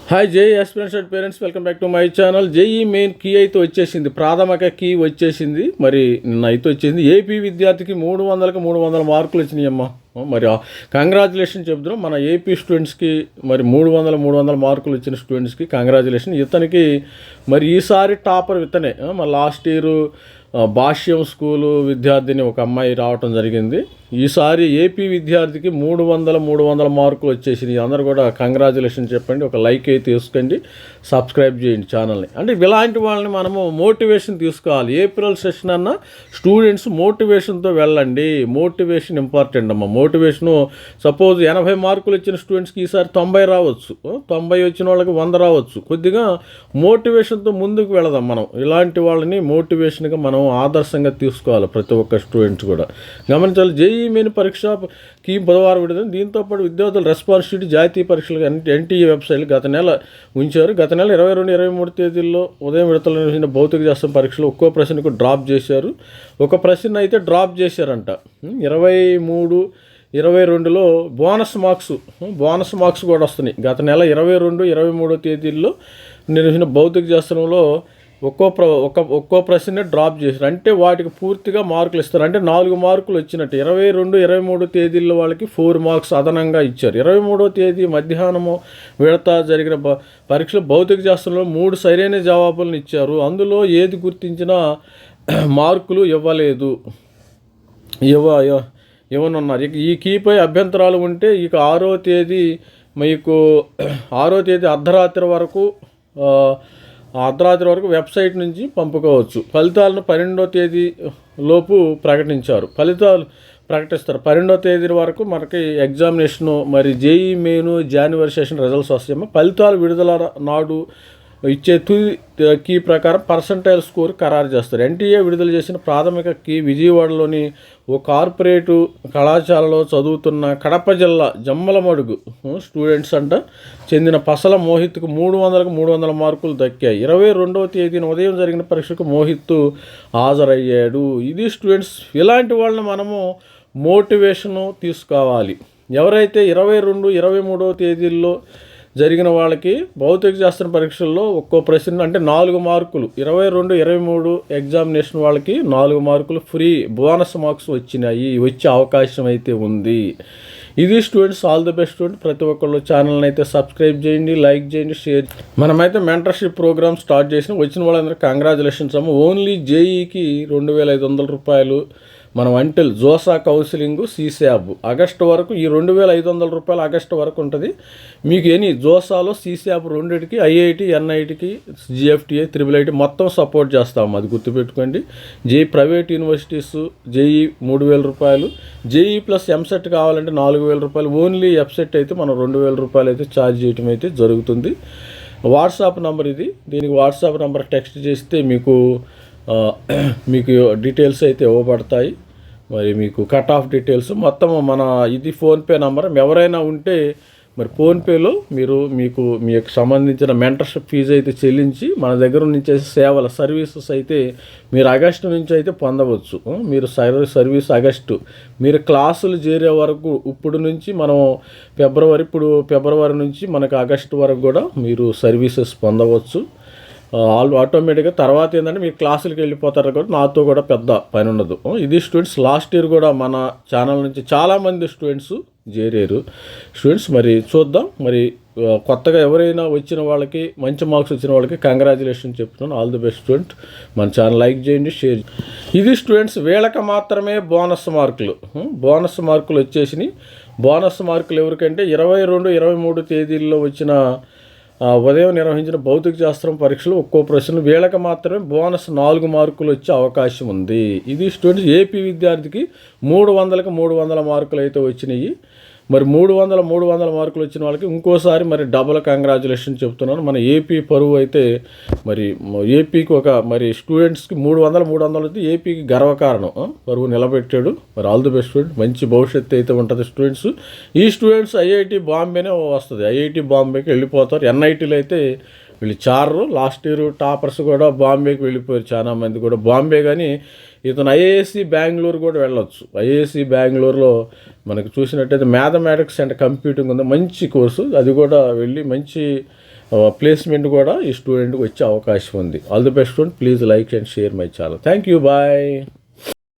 Hi JEE aspirants and parents, welcome back to my channel. JEE main key అయితే వచ్చేసింది, ప్రాథమిక key వచ్చేసింది. మరి నిన్న అయితే వచ్చింది. ఏపీ విద్యార్థికి 300కి 300 మార్కులు వచ్చినాయి అమ్మా. మరి కంగ్రాచులేషన్ చెప్తున్నాం మన ఏపీ స్టూడెంట్స్కి. మరి 300 మార్కులు వచ్చిన స్టూడెంట్స్కి కంగ్రాచులేషన్. ఇతనికి మరి ఈసారి టాపర్ ఇతనే. మరి లాస్ట్ ఇయర్ భాష్యం స్కూలు విద్యార్థిని ఒక అమ్మాయి రావటం జరిగింది. ఈసారి ఏపీ విద్యార్థికి 300 మార్కులు వచ్చేసినాయి. అందరూ కూడా కంగ్రాచులేషన్ చెప్పండి, ఒక లైక్ అయితే తీసుకోండి, సబ్స్క్రైబ్ చేయండి ఛానల్ని. అంటే ఇలాంటి వాళ్ళని మనము మోటివేషన్ తీసుకోవాలి. ఏప్రిల్ సెషన్ అన్న స్టూడెంట్స్ మోటివేషన్తో వెళ్ళండి. మోటివేషన్ ఇంపార్టెంట్ అమ్మ. మోటివేషను సపోజ్ 80 మార్కులు వచ్చిన స్టూడెంట్స్కి ఈసారి 90 రావచ్చు, 90 వచ్చిన వాళ్ళకి 100 రావచ్చు. కొద్దిగా మోటివేషన్తో ముందుకు వెళదాం మనం. ఇలాంటి వాళ్ళని మోటివేషన్గా మనం ఆదర్శంగా తీసుకోవాలి ప్రతి ఒక్క స్టూడెంట్స్ కూడా. గమనించాలి. జేఈ మెయిన్ పరీక్షకి బుధవారం విడుదల. దీంతోపాటు విద్యార్థుల రెస్పాన్సిబిలిటీ జాతీయ పరీక్షలకు ఎన్టీఏ వెబ్సైట్లు గత నెల ఉంచారు. గత నెల 22, 23 తేదీల్లో ఉదయం విడతలు నిర్వహించిన భౌతిక శాస్త్రం పరీక్షలు ఒక్కో ప్రశ్నకు డ్రాప్ చేశారు. ఒక ప్రశ్న అయితే డ్రాప్ చేశారంట. 23, 22లో బోనస్ మార్క్స్ కూడా వస్తున్నాయి. గత నెల 22, 23 తేదీల్లో నిర్వహించిన భౌతిక శాస్త్రంలో ఒక్కో ప్రశ్న డ్రాప్ చేశారు. అంటే వాటికి పూర్తిగా మార్కులు ఇస్తారు. అంటే 4 మార్కులు వచ్చినట్టు. 22, 23 తేదీల్లో వాళ్ళకి 4 మార్క్స్ అదనంగా ఇచ్చారు. 23వ తేదీ మధ్యాహ్నము విడత జరిగిన పరీక్షలో భౌతిక శాస్త్రంలో 3 సరైన జవాబులను ఇచ్చారు. అందులో ఏది గుర్తించినా మార్కులు ఇవ్వలేదు, ఇవ్వనున్నారు. ఇక ఈ కీపై అభ్యంతరాలు ఉంటే ఇక 6వ తేదీ అర్ధరాత్రి వరకు వెబ్సైట్ నుంచి పంపుకోవచ్చు. ఫలితాలను 12వ తేదీ లోపు ప్రకటిస్తారు. 12వ తేదీ వరకు మనకి ఎగ్జామినేషను. మరి జేఈ మెయిన్ జనవరి సెషన్ రిజల్ట్స్ వస్తాయేమో. ఫలితాలు విడుదల నాడు ఇచ్చే తుది కీ ప్రకారం పర్సంటైల్ స్కోర్ ఖరారు చేస్తారు. ఎన్టీఏ విడుదల చేసిన ప్రాథమిక కీ విజయవాడలోని ఓ కార్పొరేటు కళాశాలలో చదువుతున్న కడప జిల్లా జమ్మలమడుగు స్టూడెంట్స్ చెందిన పసల మోహిత్కు 300కి 300 మార్కులు దక్కాయి. 22వ తేదీన ఉదయం జరిగిన పరీక్షకు మోహిత్ హాజరయ్యాడు. ఇది స్టూడెంట్స్. ఇలాంటి వాళ్ళని మనము మోటివేషను తీసుకోవాలి. ఎవరైతే 22, 23వ తేదీల్లో జరిగిన వాళ్ళకి భౌతిక శాస్త్రం పరీక్షల్లో ఒక్కో ప్రశ్న అంటే 4 మార్కులు, 22, 23 ఎగ్జామినేషన్ వాళ్ళకి 4 మార్కులు ఫ్రీ బోనస్ మార్క్స్ వచ్చే అవకాశం అయితే ఉంది. ఇది students. All the best student. ప్రతి ఒక్కళ్ళు ఛానల్ని అయితే సబ్స్క్రైబ్ చేయండి, లైక్ చేయండి, షేర్. మనమైతే మెంటర్షిప్ ప్రోగ్రామ్ స్టార్ట్ చేసిన వచ్చిన వాళ్ళందరూ కంగ్రాచులేషన్స్ అమ్మ. ఓన్లీ జేఈకి 2,500 రూపాయలు. మనం అంటిల్ జోసా కౌన్సిలింగ్ సీశాబ్ ఆగస్టు వరకు ఈ 2,500 రూపాయలు ఆగస్టు వరకు ఉంటుంది. మీకు జోసాలో సీశాబ్ రెండింటికి ఐఐటి, ఎన్ఐటికి, జిఎఫ్టిఐ, IIIT మొత్తం సపోర్ట్ చేస్తాము. అది గుర్తుపెట్టుకోండి. జేఈ ప్రైవేట్ యూనివర్సిటీస్ జేఈ 3,000 రూపాయలు. జేఈ ప్లస్ ఎంసెట్ కావాలంటే 4,000 రూపాయలు. ఓన్లీ ఎఫ్సెట్ అయితే మనం 2,000 రూపాయలు అయితే ఛార్జ్ చేయటం అయితే జరుగుతుంది. వాట్సాప్ నంబర్ ఇది. దీనికి వాట్సాప్ నంబర్ టెక్స్ట్ చేస్తే మీకు డీటెయిల్స్ అయితే ఇవ్వబడతాయి. మరి మీకు కట్ ఆఫ్ డీటెయిల్స్ మొత్తం ఇది ఫోన్పే నంబర్. ఎవరైనా ఉంటే మరి ఫోన్పేలో మీకు సంబంధించిన మెంటర్షిప్ ఫీజు అయితే చెల్లించి మన దగ్గర నుంచి సర్వీసెస్ అయితే మీరు ఆగస్టు నుంచి అయితే పొందవచ్చు. మీరు సర్వీస్ ఆగస్టు మీరు క్లాసులు చేరే వరకు ఇప్పుడు నుంచి మనం ఫిబ్రవరి నుంచి మనకు ఆగస్టు వరకు కూడా మీరు సర్వీసెస్ పొందవచ్చు. ఆటోమేటిక్గా తర్వాత ఏంటంటే మీరు క్లాసులకి వెళ్ళిపోతారు కూడా, నాతో కూడా పెద్ద పని ఉండదు. ఇది స్టూడెంట్స్. లాస్ట్ ఇయర్ కూడా మన ఛానల్ నుంచి చాలామంది స్టూడెంట్స్ చేరారు. స్టూడెంట్స్ మరి చూద్దాం. మరి కొత్తగా ఎవరైనా వచ్చిన వాళ్ళకి మంచి మార్క్స్ వచ్చిన వాళ్ళకి కంగ్రాచులేషన్ చెప్తున్నాను. All the best student. మన ఛానల్ లైక్ చేయండి, షేర్. ఇది స్టూడెంట్స్. వీళ్ళకి మాత్రమే బోనస్ మార్కులు వచ్చేసినాయి. బోనస్ మార్కులు ఎవరికంటే 22, 23 తేదీల్లో వచ్చిన ఉదయం నిర్వహించిన భౌతిక శాస్త్రం పరీక్షలు ఒక్కో ప్రశ్న వీళ్ళకి మాత్రమే బోనస్ 4 మార్కులు వచ్చే అవకాశం ఉంది. ఇది స్టూడెంట్స్. ఏపీ విద్యార్థికి 300కి 300 మార్కులు అయితే వచ్చినాయి. మరి 300 మార్కులు వచ్చిన వాళ్ళకి ఇంకోసారి మరి డబుల్ కంగ్రాచులేషన్ చెప్తున్నాను. మన ఏపీ పరువు అయితే మరి ఏపీకి మరి స్టూడెంట్స్కి 300 అయితే ఏపీకి గర్వకారణం. పరువు నిలబెట్టాడు. మరి ఆల్ ది బెస్ట్ స్టూడెంట్. మంచి భవిష్యత్తు అయితే ఉంటుంది స్టూడెంట్స్. ఈ స్టూడెంట్స్ ఐఐటి బాంబేనే వస్తుంది. ఐఐటి బాంబేకి వెళ్ళిపోతారు. ఎన్ఐటీలో అయితే వీళ్ళు చారు. లాస్ట్ ఇయర్ టాపర్స్ కూడా బాంబేకి వెళ్ళిపోయారు చాలామంది కూడా బాంబే. కానీ ఇతను ఐఏఎస్సి బెంగళూరు కూడా వెళ్ళొచ్చు. ఐఏఎస్సి బెంగళూరులో మనకు చూసినట్టయితే మ్యాథమెటిక్స్ అండ్ కంప్యూటింగ్ ఉంది, మంచి కోర్సు. అది కూడా వెళ్ళి మంచి ప్లేస్మెంట్ కూడా ఈ స్టూడెంట్కి వచ్చే అవకాశం ఉంది. All the best student. Please like and share my channel. Thank you. Bye.